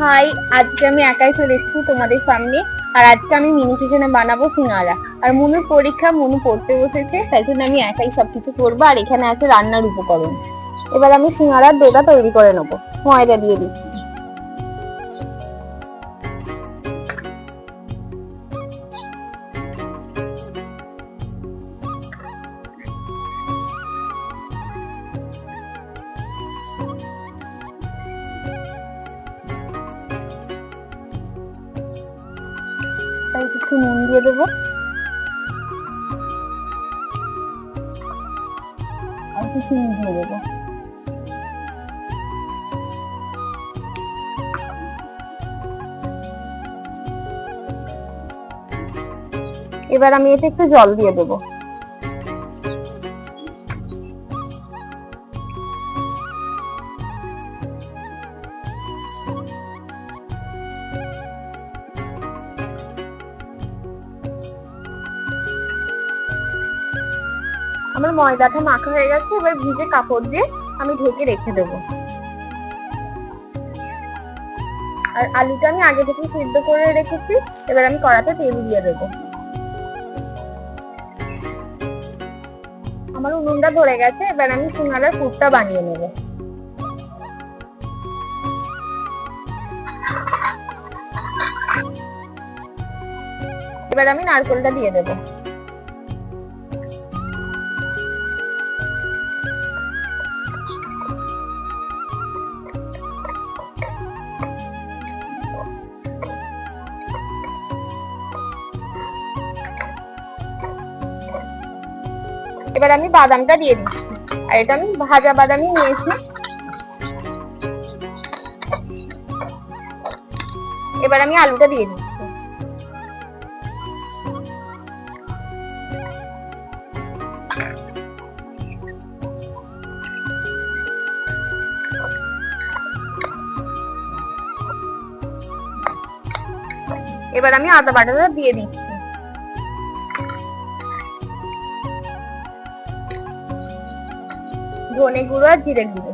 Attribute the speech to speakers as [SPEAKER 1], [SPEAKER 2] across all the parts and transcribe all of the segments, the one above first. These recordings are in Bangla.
[SPEAKER 1] হাই, আজকে আমি একাই চলে এসেছি তোমাদের সামনে। আর আজকে আমি মিনি কিচেনে বানাবো সিঙ্গারা। আর মনুর পরীক্ষা, মনু পড়তে বসেছে, তাই জন্য আমি একাই সবকিছু করবো। আর এখানে আছে রান্নার উপকরণ। এবার আমি সিঙ্গারার ডোটা তৈরি করে নেবো। ময়দা দিয়ে দিচ্ছি। তাই একটু নুন দিয়ে দেবো, আর একটু চিনি দিয়ে দেবো। এবার আমি এতে একটু জল দিয়ে দেবো। আমার ময়দাটা মাখা হয়ে গেছে, এবার ভিজে কাপড় দিয়ে আমি ঢেকে রেখে দেবো। আর আলুটা আমি আগে থেকে সিদ্ধ করে রেখেছি। এবার আমি কড়াতে তেল দিয়ে দেবো। আমার উনুনটা ধরে গেছে, এবার আমি সিঙ্গারার পুরটা বানিয়ে নেব। এবার আমি নারকেলটা দিয়ে দেবো। এবার আমি বাদামটা দিয়ে দিচ্ছি। আর এটা আমি ভাজা বাদামই নিয়েছি। এবার আমি আলুটা দিয়ে দিচ্ছি। এবার আমি আদা বাটাটা দিয়ে দিচ্ছি। ধনে গুঁড়ো আর জিরে গুঁড়ো।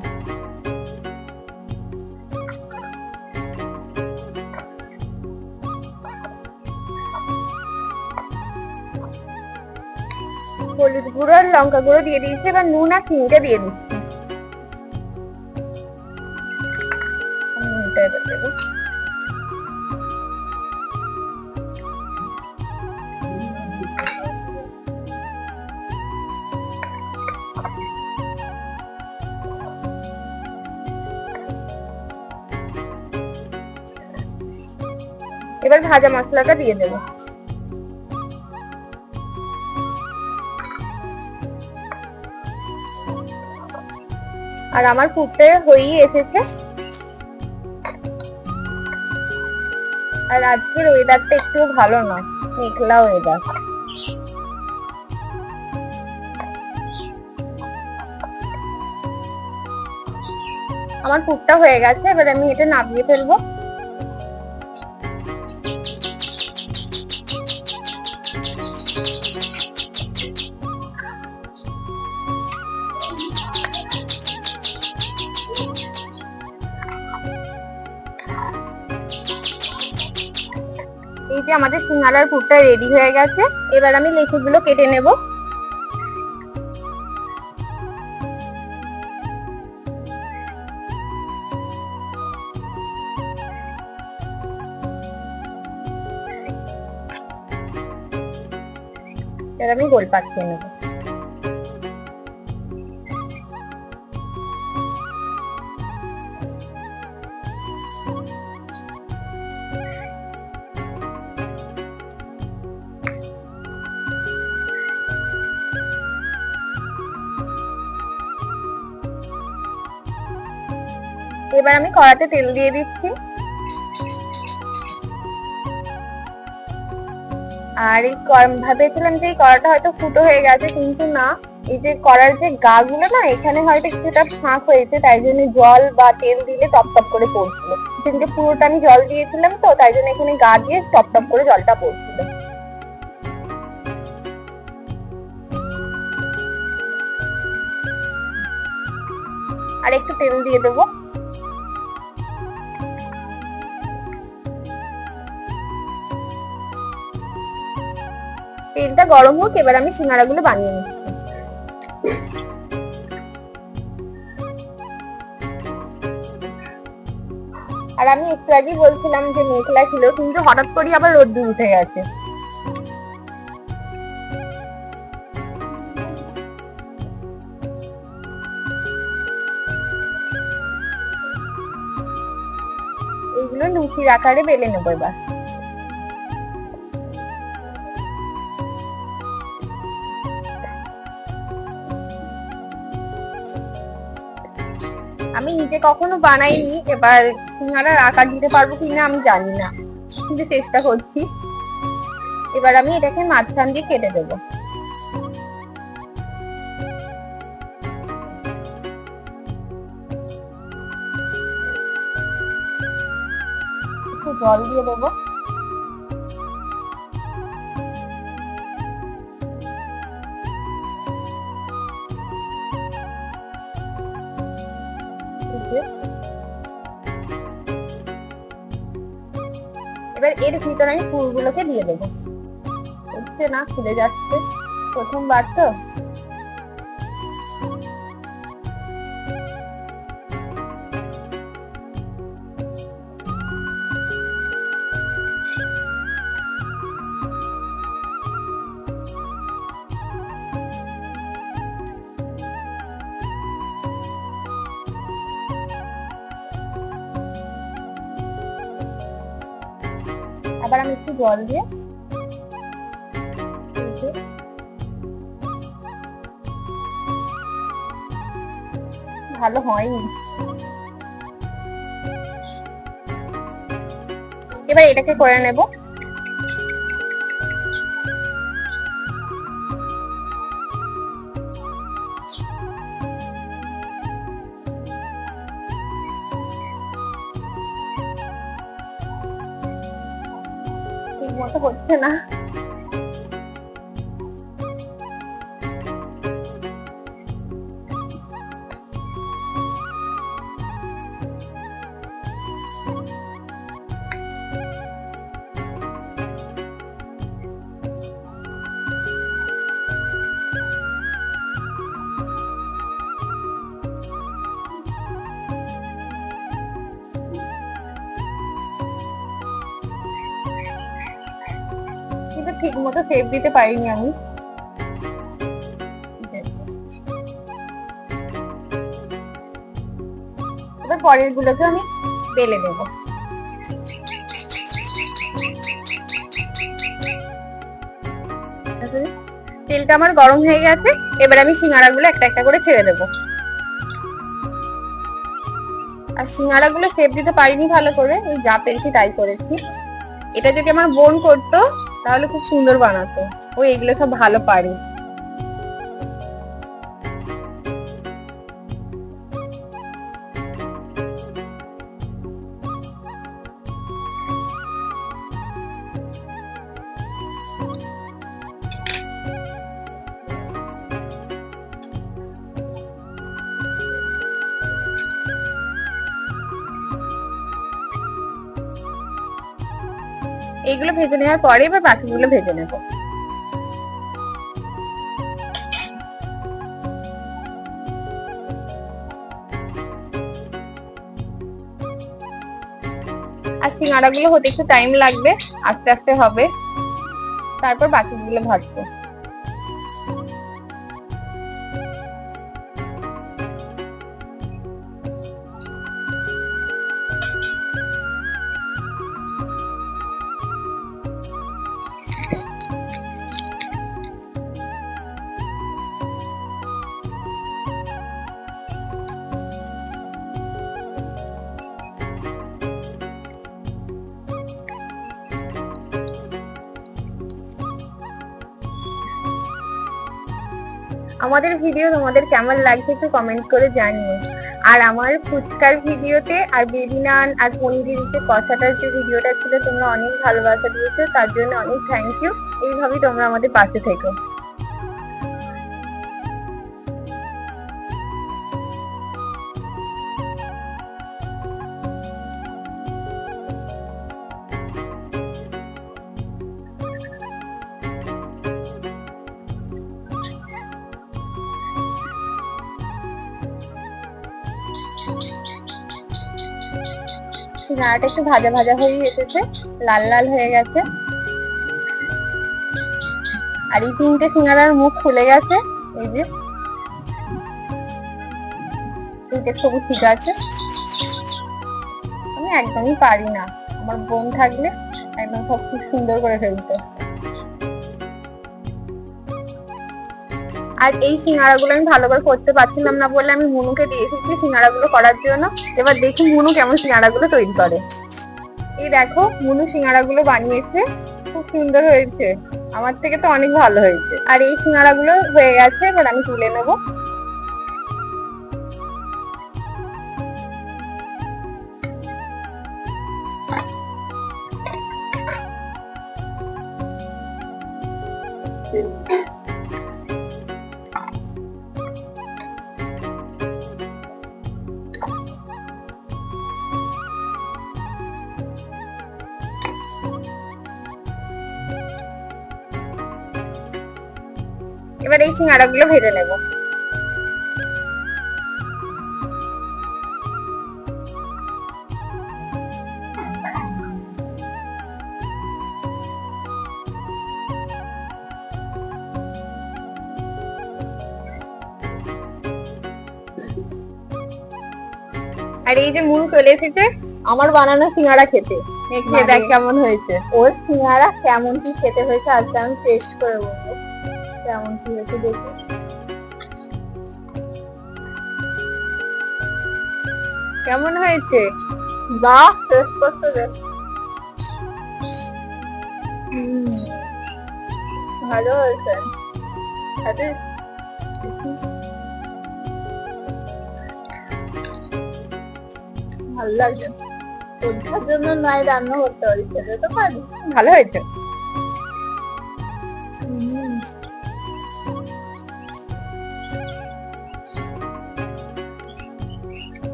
[SPEAKER 1] হলুদ গুঁড়ো আর লঙ্কা গুঁড়ো দিয়ে দিয়েছি। এবার নুন আর চিনিটা দিয়ে দিচ্ছি। এবার ভাজা মশলাটা দিয়ে দেবো। আর আমার পুরটা হয়েই এসেছে। আর আজকের ওয়েদারটা একটু ভালো না, মেঘলা ওয়েদার। আমার পুরটা হয়ে গেছে, এবার আমি এটা নামিয়ে ফেলবো। এই যে আমাদের সিঙ্গারার পুরটা রেডি হয়ে গেছে। এবার আমি লেচিগুলো কেটে নেব। এবার আমি গোল পাকিয়ে নেব। এবার আমি কড়াতে তেল দিয়ে দিচ্ছি। আর এই ভেবেছিলাম যে এই কড়াটা হয়তো ফুটো হয়ে গেছে, কিন্তু না। এই যে কড়ার যে গা গুলো না, এখানে হয়তো কিছুটা ফাঁক হয়েছে, তাই জন্য জল বা তেল দিলে টপ টপ করে পড়ছিল। কিন্তু পুরোটা আমি জল দিয়েছিলাম তো, তাই জন্য এখানে গা দিয়ে টপ টপ করে জলটা পড়ছিল। আর একটু তেল দিয়ে দেবো। তেলটা গরম হোক, এবার আমি সিঙ্গাড়াগুলো বানিয়ে নিচ্ছি। আর আমি একটু আগেই বলছিলাম যে মেঘলা ছিল, কিন্তু হঠাৎ করে আবার রোদ্দুর উঠে গেছে। এইগুলো লুচির আকারে বেলে নেবো এবার। আমি নিজে কখনো বানাইনি, এবার সিঙ্গাড়ার আকার দিতে পারবো কিনা আমি জানি না, কিন্তু চেষ্টা করছি। এবার আমি এটাকে মাঝখান দিয়ে কেটে দেবো। একটু জল দিয়ে দেবো। এবার এর ভিতরে আমি ফুলগুলোকে দিয়ে দেবো। হচ্ছে না, খুলে যাচ্ছে, প্রথমবার তো। আবার আমি একটু জল দিয়ে ভালো হয়নি। এবার এটাকে করে নেব। ঠিক মতো হচ্ছে না। কিন্তু ঠিক মতো শেপ দিতে পারিনি আমি। এবার পরের গুলোকে আমি বেলে দেবো। তেলটা আমার গরম হয়ে গেছে, এবার আমি সিঙ্গাড়াগুলো একটা একটা করে ছেড়ে দেবো। আর সিঙ্গাড়াগুলো শেপ দিতে পারিনি ভালো করে, ওই যা পেরেছি তাই করেছি। এটা যদি আমার বোন করতো তাহলে খুব সুন্দর বানাতো, ও এগুলো সব ভালো পারে। এইগুলো ভেজে নেওয়ার পরে এবার বাকিগুলো ভেজে নেব। আর সিঙ্গাড়াগুলো হতে একটু টাইম লাগবে, আস্তে আস্তে হবে, তারপর বাকিগুলো ভাজবো। আমাদের ভিডিও তোমাদের কেমন লাগছে একটু কমেন্ট করে জানিও। আর আমার ফুচকার ভিডিওতে আর বেবি নান আর পনিরের যে কষাটার যে ভিডিওটা ছিল তোমরা অনেক ভালোবাসা দিয়েছো, তার জন্য অনেক থ্যাংক ইউ। এইভাবেই তোমরা আমাদের পাশে থেকো। সিঙ্গাড়াটা একটু ভাজা ভাজা হয়ে এসেছে, লাল লাল হয়ে গেছে। আর এই 3টে সিঙ্গাড়ার মুখ খুলে গেছে। এই যে এইটা সবুজ ঠিক আছে। আমি একদমই পারি না, আমার বোন থাকলে একদম সব খুব সুন্দর করে ফেলতো। আর এই সিঙ্গাড়াগুলো আমি ভালো করে করতে পারছিলাম না বলে আমি মুনুকে দিয়ে এসেছি সিঙ্গাড়াগুলো করার জন্য। এবার দেখি মুনু কেমন সিঙ্গাড়াগুলো তৈরি করে। এই দেখো মুনু সিঙ্গাড়াগুলো বানিয়েছে, খুব সুন্দর হয়েছে, আমার থেকে তো অনেক ভালো হয়েছে। আর এই সিঙ্গাড়াগুলো হয়ে গেছে, এবার আমি তুলে নেবো। এবার এই সিঙ্গাড়াগুলো ভেজে নেব। আর এই যে মুনু চলে এসেছে আমার বানানো সিঙ্গাড়া খেতে। খেয়ে দেখ কেমন হয়েছে। ওর সিঙ্গাড়া কেমন কি খেতে হয়েছে আজকে আমি টেস্ট করে বলবো কেমন কি হয়েছে দেখি। কেমন হয়েছে? বাহ, টেস্ট করতে দে। ভালো হয়েছে। ভালো লাগছে। ওর জন্য নয় রান্না করতে পারি, খেতে তো পারি। ভালো হয়েছে।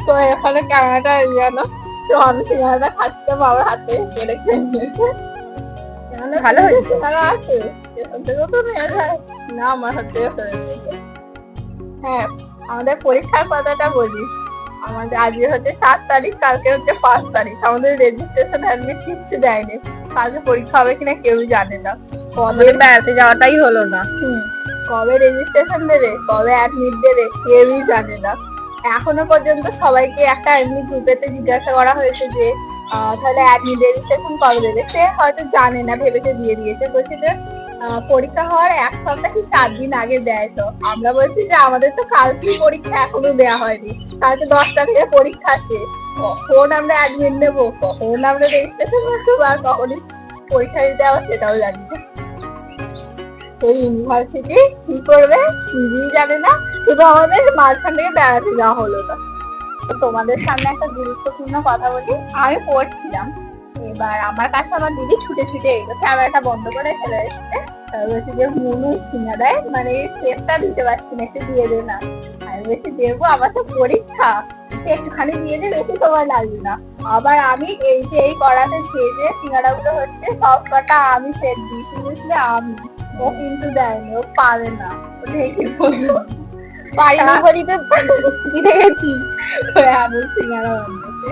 [SPEAKER 1] তো এখানে ক্যামেরাটা গেল, তো আমি সিঙ্গাড়াটা খাচ্ছি, বাবার হাতে কেড়ে খেয়ে নিয়েছে। ভালো হয়েছে। তারা আছে এখান থেকেও তো নেওয়া যায় না, আমার হাত থেকে ফেলে নিয়েছে। হ্যাঁ, আমাদের পরীক্ষার কথাটা বলি। আমাদের আজকে হচ্ছে 7 তারিখ, কালকে হচ্ছে 5 তারিখ। আমাদের রেজিস্ট্রেশন অ্যাডমিট কিচ্ছু দেয়নি। কালকে পরীক্ষা হবে কিনা কেউই জানে না। কবে বেড়াতে যাওয়াটাই হলো না। কবে রেজিস্ট্রেশন দেবে, কবে অ্যাডমিট দেবে কেউই জানে না। এখনো পর্যন্ত সবাইকে একটা এমনি গ্রুপেতে জিজ্ঞাসা করা হয়েছে যে তাহলে অ্যাডমিট রেজিস্ট্রেশন কবে দেবে, সে হয়তো জানে না, ভেবেছে দিয়ে দিয়েছে। বলছে যে পরীক্ষা হওয়ার 1 সপ্তাহ কি 7 দিন আগে দেয়। তো আমরা বলছি যে আমাদের তো কালকেই পরীক্ষা, এখনো দেওয়া হয়নি। কালকে 10টা থেকে পরীক্ষা আছে, কখন আমরা অ্যাডমিট নেবো, কখন আমরা রেজিস্ট্রেশন করবো, আর কখনই পরীক্ষা দিতে যাবো সেটাও জানি না। তো ইউনিভার্সিটি কি করবে নিজেই জানে না, শুধু আমাদের মাঝখান থেকে বেড়াতে যাওয়া হলো না। তো তোমাদের সামনে একটা গুরুত্বপূর্ণ কথা বলি। আমি পড়ছিলাম, এবার আমার কাছে আমার দিদি ছুটে ছুটে এলো, ক্যামেরাটা বন্ধ করে চলে এসেছে। বলছি যে মুনু সিঙ্গাড়ায় মানে শেপটা দিতে পারছি না, একটু দিয়ে দে না। আমি বলছি দেবো, আমার তো পরীক্ষা, একটুখানি দিয়ে দে, বেশি সময় লাগবে না। আবার আমি এই যে এই কড়াতে যে সিঙ্গাড়া গুলো হচ্ছে সব কটা আমি সেট দিয়েছি, বুঝলে। আমি, ও কিন্তু দেয়নি, ও পারে না, ও ঢেকে বললো পারিনি বলি তো দিতে গেছি। আমি সিঙ্গাড়া বানিয়েছে,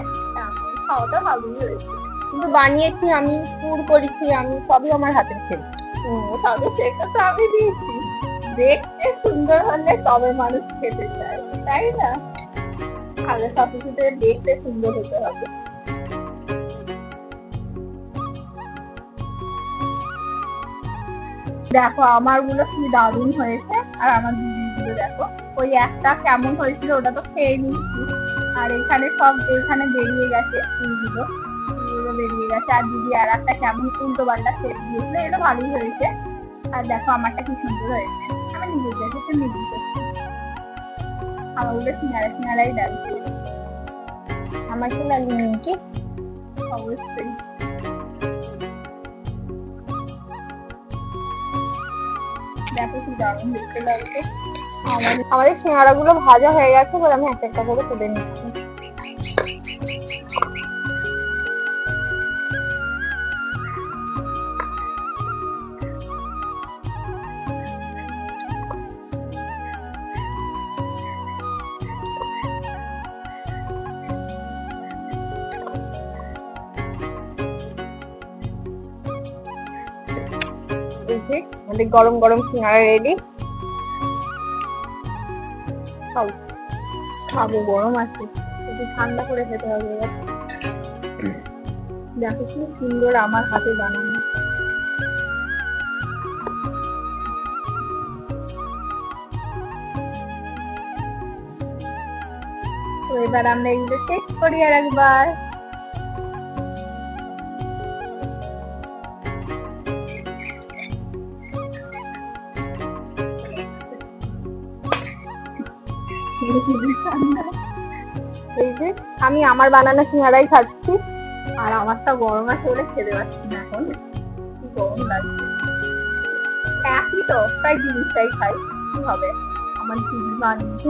[SPEAKER 1] খাওয়াটা ভালোই হয়েছে, কিন্তু বানিয়েছি আমি, পুর করেছি আমি, সবই আমার হাতের খেল। তবে সেটা তো আমি দিয়েছি। দেখতে সুন্দর হলে তবে মানুষ খেতে চায়, তাই না? আগে সবকিছুতে দেখতে সুন্দর হতে হবে। দেখো আমার গুলো কি দারুণ হয়েছে, আর আমার দিদির গুলো দেখো। ওই একটা কেমন হয়েছিল ওটা তো খেয়ে নিচ্ছি, আর এখানে সব এখানে বেরিয়ে গেছে ফুলগুলো বেরিয়ে গেছে। আর দিদি আর একটা কেমন উল্টো পাল্টা সেট দিয়েছিল, এটা ভালোই হয়েছে। আর দেখো আমারটা কি সুন্দর হয়েছে, আমি নিজে দেখেছি নিজে করছি। আমার ওগুলো সিঙ্গারা সিঙ্গারাই লাগছে। আমার কি লাগবে নিমকি? অবশ্যই। দেখো কি দারুণ দেখতে লাগছে। আমাদের সিঙ্গারা গুলো ভাজা হয়ে গেছে, এবার আমি একটা একটা করে তুলে নিচ্ছি। এই যে আমাদের গরম গরম সিঙ্গারা রেডি। খাবো, গরম আছে, একটু ঠান্ডা করে খেতে হবে। দেখো কি সুন্দর আমার হাতে বানানো। তো এবার আমরা এগুলো টেস্ট করি আর একবার। এই যে আমি আমার বানানো সিঙ্গারাই খাচ্ছি, আর আমারটা গরম আছে বলে খেতে পারছি না এখন, কি গরম লাগছে। একই তো, তাই জিনিসটাই খাই, কি হবে, আমার দিদি বানিয়েছে।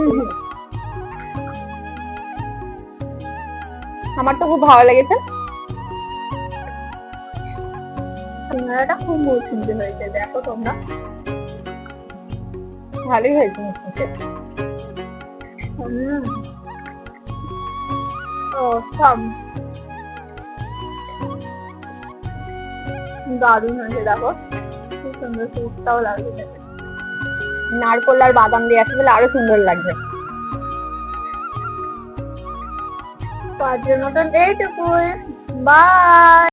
[SPEAKER 1] আমার তো খুব ভালো লেগেছে, সিঙ্গারাটা খুব মৌসুমি হয়েছে, দেখো তোমরা, ভালোই হয়েছে। দারুণ হয়েছে, দেখো খুব সুন্দর, সুপটাও লাগছে, নারকোল আর বাদাম দিয়ে আছে বলে আরো সুন্দর লাগবে। তো আজকের মতন এইটুকুই, বাই।